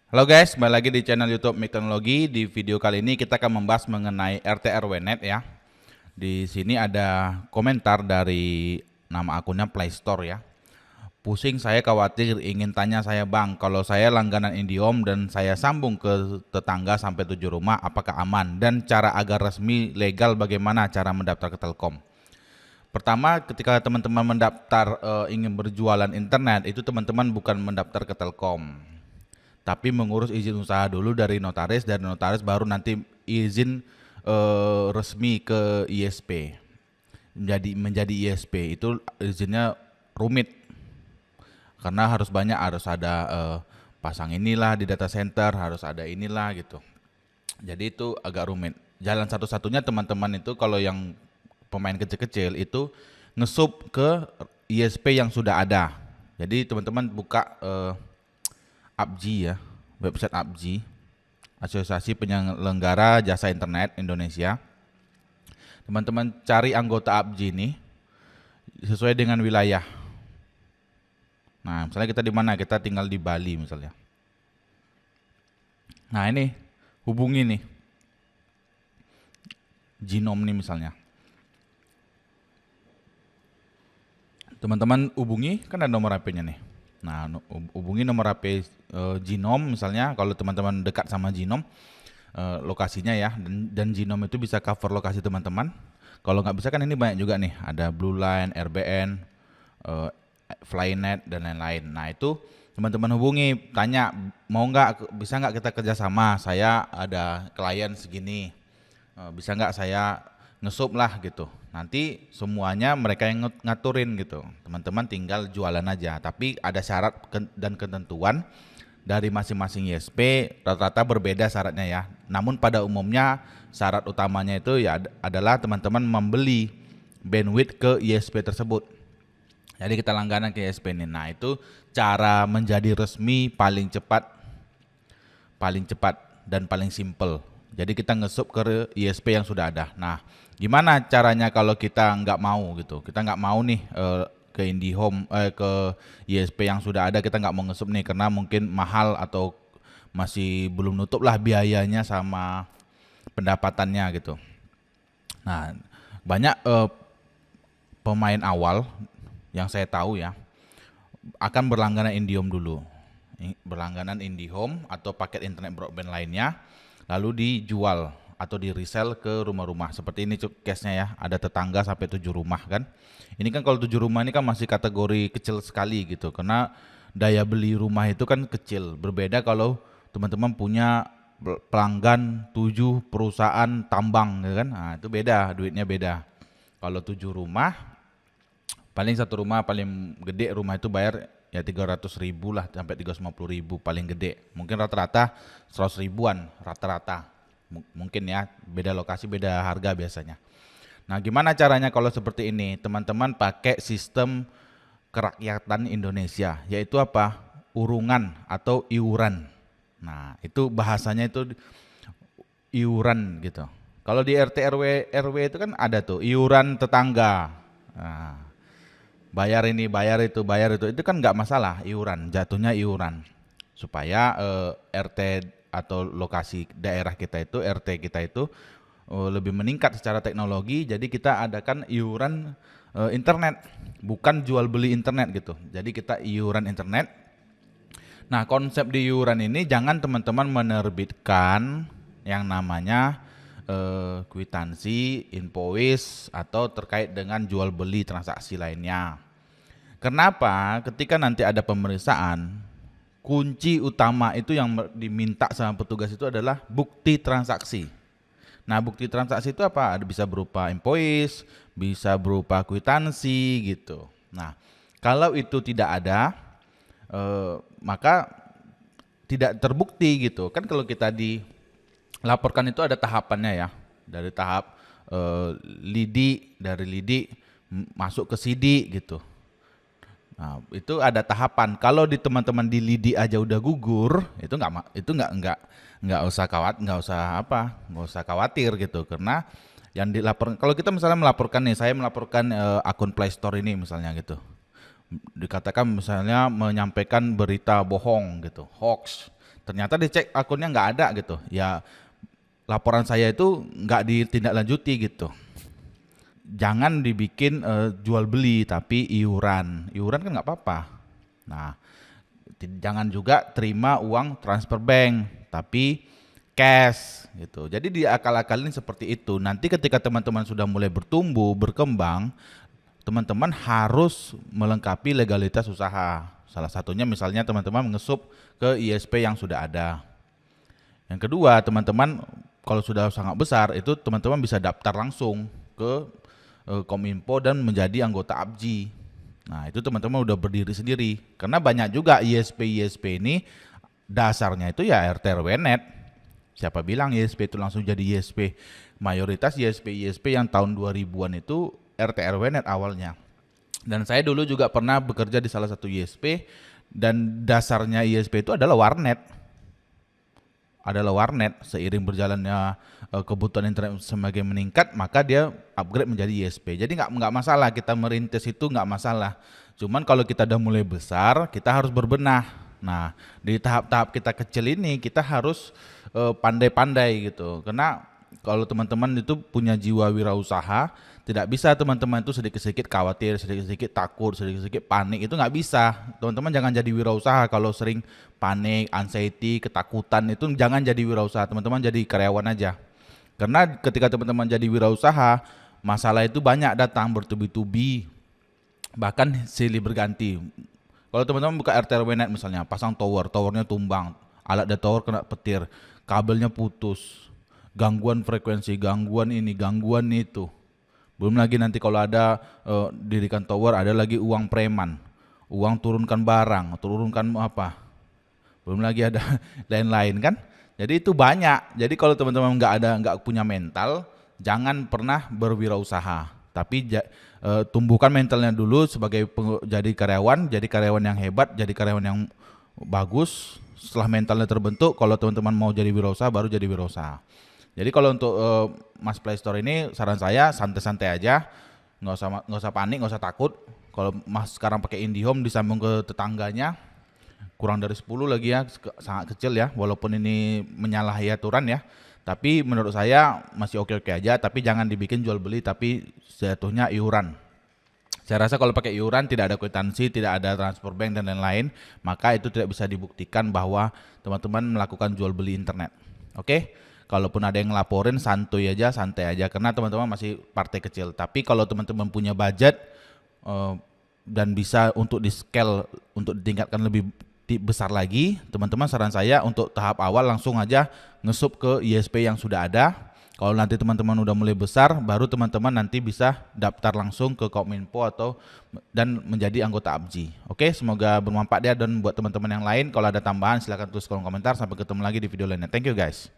Halo guys, kembali lagi di channel YouTube Mik Teknologi. Di video kali ini kita akan membahas mengenai RT/RW.net ya. Di sini ada komentar dari nama akunnya Play Store ya. Pusing saya khawatir ingin tanya saya bang, kalau saya langganan IndiHome dan saya sambung ke tetangga sampai 7 rumah, apakah aman? Dan cara agar resmi legal bagaimana cara mendaftar ke Telkom? Pertama, ketika teman-teman mendaftar ingin berjualan internet, itu teman-teman bukan mendaftar ke Telkom, tapi mengurus izin usaha dulu dari notaris, dari notaris baru nanti izin resmi ke ISP. Menjadi ISP itu izinnya rumit karena harus ada pasang inilah di data center, harus ada inilah gitu. Jadi itu agak rumit. Jalan satu-satunya teman-teman itu kalau yang pemain kecil-kecil itu ngesup ke ISP yang sudah ada. Jadi teman-teman buka APJI ya, website APJI, Asosiasi Penyelenggara Jasa Internet Indonesia. Teman-teman cari anggota APJI ini sesuai dengan wilayah. Nah, misalnya kita di mana? Kita tinggal di Bali misalnya. Nah, ini hubungi nih Jinom nih misalnya. Teman-teman hubungi, kan ada nomor HP-nya nih. Nah, hubungi nomor HP Jinom misalnya. Kalau teman-teman dekat sama Jinom, lokasinya ya, dan Jinom itu bisa cover lokasi teman-teman. Kalau nggak bisa kan ini banyak juga nih, ada Blue Line, RBN, Flynet dan lain-lain. Nah itu teman-teman hubungi, tanya mau nggak, bisa nggak kita kerjasama? Saya ada klien segini, bisa nggak saya ngesup lah gitu. Nanti semuanya mereka yang ngaturin gitu. Teman-teman tinggal jualan aja. Tapi ada syarat dan ketentuan dari masing-masing ISP, rata-rata berbeda syaratnya ya. Namun pada umumnya syarat utamanya itu ya adalah teman-teman membeli bandwidth ke ISP tersebut. Jadi kita langganan ke ISP ini. Nah itu cara menjadi resmi paling cepat dan paling simple. Jadi kita ngesup ke ISP yang sudah ada. Nah gimana caranya kalau kita nggak mau gitu? Kita nggak mau nih ke IndiHome, ke ISP yang sudah ada, kita nggak mau ngesup nih karena mungkin mahal atau masih belum nutup lah biayanya sama pendapatannya gitu. Nah banyak pemain awal yang saya tahu ya akan berlangganan IndiHome dulu, berlangganan IndiHome atau paket internet broadband lainnya, lalu dijual atau di resell ke rumah-rumah. Seperti ini case-nya ya, ada tetangga sampai 7 rumah kan. Ini kan kalau 7 rumah ini kan masih kategori kecil sekali gitu, karena daya beli rumah itu kan kecil. Berbeda kalau teman-teman punya pelanggan 7 perusahaan tambang gitu kan. Nah itu beda, duitnya beda. Kalau 7 rumah, paling satu rumah paling gede rumah itu bayar ya 300.000 lah sampai 350.000 paling gede. Mungkin rata-rata 100 ribuan rata-rata. Mungkin ya, beda lokasi beda harga biasanya. Nah gimana caranya kalau seperti ini? Teman-teman pakai sistem kerakyatan Indonesia, yaitu apa? Urungan atau iuran. Nah itu bahasanya itu iuran gitu. Kalau di RT RW itu kan ada tuh iuran tetangga. Nah, bayar ini, bayar itu kan nggak masalah iuran, jatuhnya iuran supaya RT atau lokasi daerah kita itu, RT kita itu lebih meningkat secara teknologi. Jadi kita adakan iuran internet, bukan jual beli internet gitu. Jadi kita iuran internet. Nah konsep di iuran ini jangan teman-teman menerbitkan yang namanya kwitansi, invoice atau terkait dengan jual beli transaksi lainnya. Kenapa? Ketika nanti ada pemeriksaan, kunci utama itu yang diminta sama petugas itu adalah bukti transaksi. Nah, bukti transaksi itu apa? Bisa berupa invoice, bisa berupa kwitansi gitu. Nah, kalau itu tidak ada, maka tidak terbukti gitu. Kan kalau kita dilaporkan itu ada tahapannya ya. Dari tahap dari lidi masuk ke sidi gitu. Nah, itu ada tahapan. Kalau di teman-teman di lidi aja udah gugur, itu nggak usah khawatir gitu, karena yang dilaporkan, kalau kita misalnya melaporkan nih, saya melaporkan akun Play Store ini misalnya gitu, dikatakan misalnya menyampaikan berita bohong gitu, hoax, ternyata dicek akunnya nggak ada gitu. Ya laporan saya itu nggak ditindaklanjuti gitu. Jangan dibikin jual beli tapi iuran. Iuran kan nggak apa-apa. Nah, jangan juga terima uang transfer bank tapi cash gitu. Jadi diakal-akalin seperti itu. Nanti ketika teman-teman sudah mulai bertumbuh, berkembang, teman-teman harus melengkapi legalitas usaha. Salah satunya misalnya teman-teman mengesup ke ISP yang sudah ada. Yang kedua, teman-teman kalau sudah sangat besar itu teman-teman bisa daftar langsung ke Kominfo dan menjadi anggota ABJI. Nah, itu teman-teman udah berdiri sendiri. Karena banyak juga ISP ini dasarnya itu ya RT RW net. Siapa bilang ISP itu langsung jadi ISP? Mayoritas ISP yang tahun 2000-an itu RT RW net awalnya. Dan saya dulu juga pernah bekerja di salah satu ISP dan dasarnya ISP itu adalah warnet. Seiring berjalannya kebutuhan internet semakin meningkat, maka dia upgrade menjadi ISP. Jadi nggak masalah kita merintis, itu nggak masalah. Cuman kalau kita udah mulai besar, kita harus berbenah. Nah, di tahap-tahap kita kecil ini kita harus pandai-pandai gitu. Karena kalau teman-teman itu punya jiwa wirausaha, tidak bisa teman-teman itu sedikit-sedikit khawatir, sedikit-sedikit takut, sedikit-sedikit panik, itu nggak bisa. Teman-teman jangan jadi wirausaha kalau sering panik, anxiety, ketakutan, itu jangan jadi wirausaha, teman-teman jadi karyawan aja. Karena ketika teman-teman jadi wirausaha, masalah itu banyak datang bertubi-tubi, bahkan silih berganti. Kalau teman-teman buka RT RW net misalnya, pasang towernya tumbang, alat dan tower kena petir, kabelnya putus, gangguan frekuensi, gangguan ini, gangguan itu. Belum lagi nanti kalau ada dirikan tower, ada lagi uang preman, uang turunkan barang, turunkan apa, belum lagi ada lain-lain kan. Jadi itu banyak. Jadi kalau teman-teman nggak punya mental, jangan pernah berwirausaha. Tapi tumbuhkan mentalnya dulu sebagai jadi karyawan yang hebat, jadi karyawan yang bagus. Setelah mentalnya terbentuk, kalau teman-teman mau jadi wirausaha, baru jadi wirausaha. Jadi kalau untuk Mas Play Store ini saran saya santai-santai aja, nggak usah panik, nggak usah takut. Kalau Mas sekarang pakai IndiHome disambung ke tetangganya, kurang dari 10 lagi ya, sangat kecil ya, walaupun ini menyalahi aturan ya. Tapi menurut saya masih oke-oke aja, tapi jangan dibikin jual beli, tapi jatuhnya iuran. Saya rasa kalau pakai iuran tidak ada kwitansi, tidak ada transfer bank dan lain-lain, maka itu tidak bisa dibuktikan bahwa teman-teman melakukan jual beli internet. Oke? Kalaupun ada yang ngelaporin santai aja karena teman-teman masih partai kecil. Tapi kalau teman-teman punya budget dan bisa untuk di scale untuk ditingkatkan lebih besar lagi, teman-teman saran saya untuk tahap awal langsung aja ngesup ke ISP yang sudah ada. Kalau nanti teman-teman udah mulai besar, baru teman-teman nanti bisa daftar langsung ke Kominfo dan menjadi anggota ABJI. Oke, semoga bermanfaat ya, dan buat teman-teman yang lain kalau ada tambahan silahkan tulis kolom komentar. Sampai ketemu lagi di video lainnya. Thank you guys.